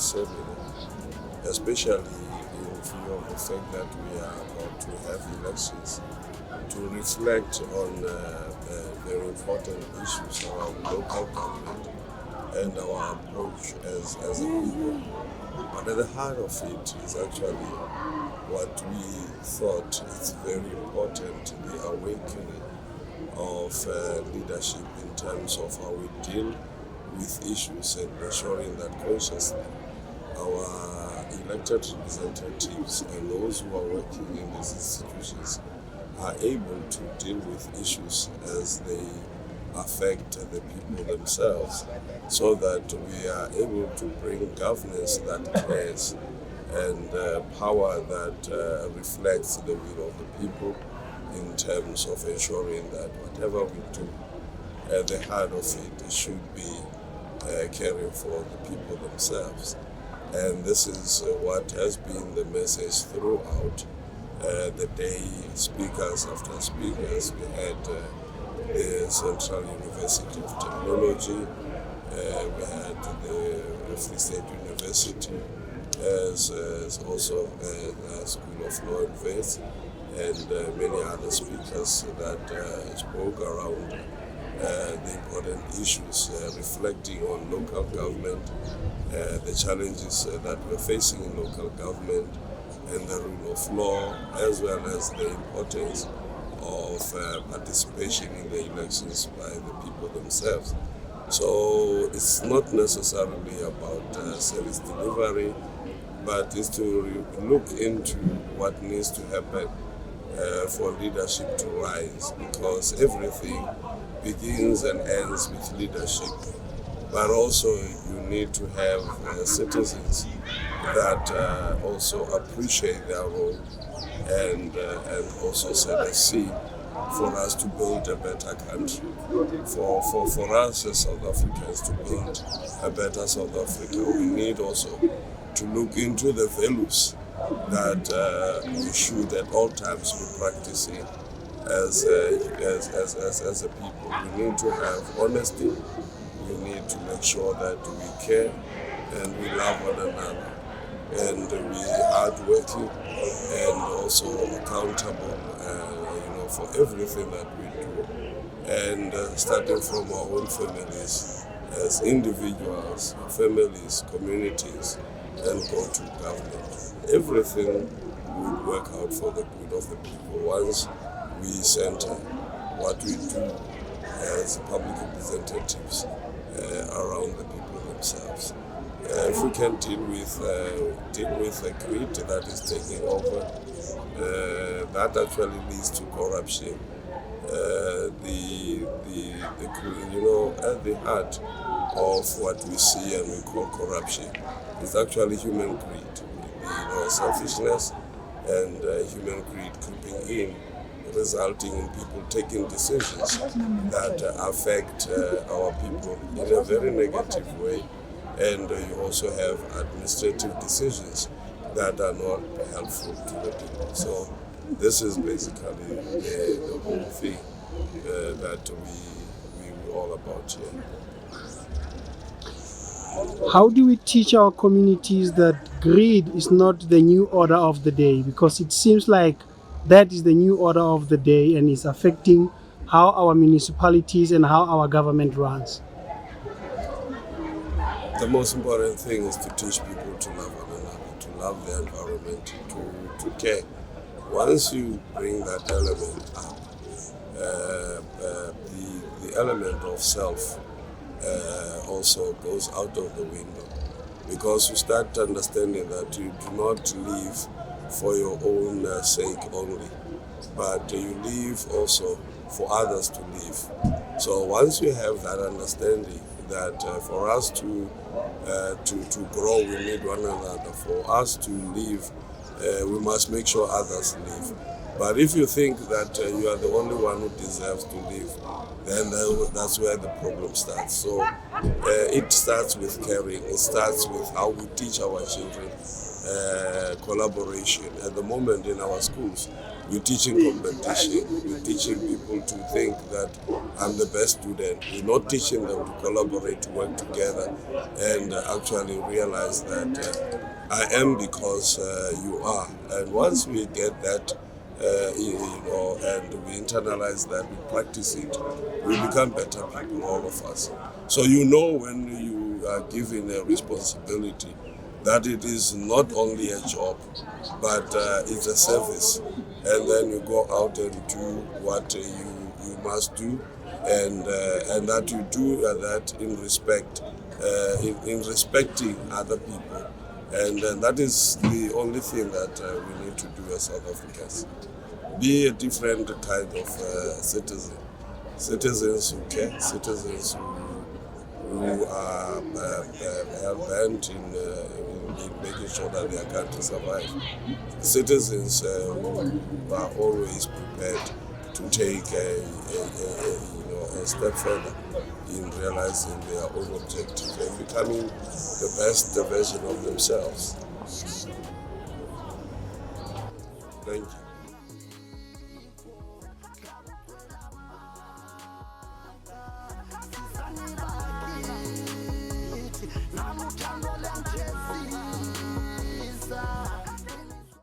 seminar, especially in view of the fact that we are about to have elections, to reflect on very important issues around local government and our approach as a people. But at the heart of it is actually what we thought is very important, the awakening of leadership in terms of how we deal with issues and ensuring that consciously our elected representatives and those who are working in these institutions are able to deal with issues as they affect the people themselves, so that we are able to bring governance that cares and power that reflects the will of the people in terms of ensuring that whatever we do, at the heart of it should be caring for the people themselves. And this is what has been the message throughout the day, speakers after speakers. We had the Central University of Technology, we had the Free State University, as also a School of Law and Faith, and many other speakers that spoke around the important issues reflecting on local government, the challenges that we're facing in local government, and the rule of law, as well as the importance of participation in the elections by the people themselves. So it's not necessarily about service delivery, but it's to look into what needs to happen for leadership to rise, because everything begins and ends with leadership. But also you need to have citizens that also appreciate their role and also set a seed for us to build a better country. For us as South Africans to build a better South Africa, we need also to look into the values that we should at all times be practicing as a people. We need to have honesty. We need to make sure that we care and we love one another, and we are hardworking and also accountable, for everything that we do. And starting from our own families, as individuals, families, communities, and go to government. Everything would work out for the good of the people once we center what we do as public representatives around the people themselves. If we can deal with the greed that is taking over, that actually leads to corruption. At the heart of what we see and we call corruption is actually human greed, selfishness and human greed creeping in, resulting in people taking decisions that affect our people in a very negative way. And you also have administrative decisions that are not helpful to the people. So this is basically the whole thing that we all about here. How do we teach our communities that greed is not the new order of the day? Because it seems like that is the new order of the day and is affecting how our municipalities and how our government runs. The most important thing is to teach people to love one another, to love the environment, to care. Once you bring that element up, the element of self also goes out of the window, because you start understanding that you do not live for your own sake only, but you live also for others to live. So once you have that understanding that for us to grow, we need one another. For us to live, we must make sure others live. But if you think that you are the only one who deserves to live, then that's where the problem starts. So it starts with caring. It starts with how we teach our children collaboration. At the moment in our schools, we're teaching competition. We're teaching people to think that I'm the best student. We're not teaching them to collaborate, to work together, and actually realize that I am because you are. And once we get that, and we internalize that, we practice it, we become better people, all of us. So when you are given a responsibility, that it is not only a job, but it's a service. And then you go out and do what you must do, and that you do that in respect, in respecting other people. And that is the only thing that we need to do as South Africans. Be a different kind of citizen. Citizens who care, citizens who are bent in making sure that their country survives. Citizens who are always prepared to take a step further in realizing their own objectives and becoming the best version of themselves. Thank you.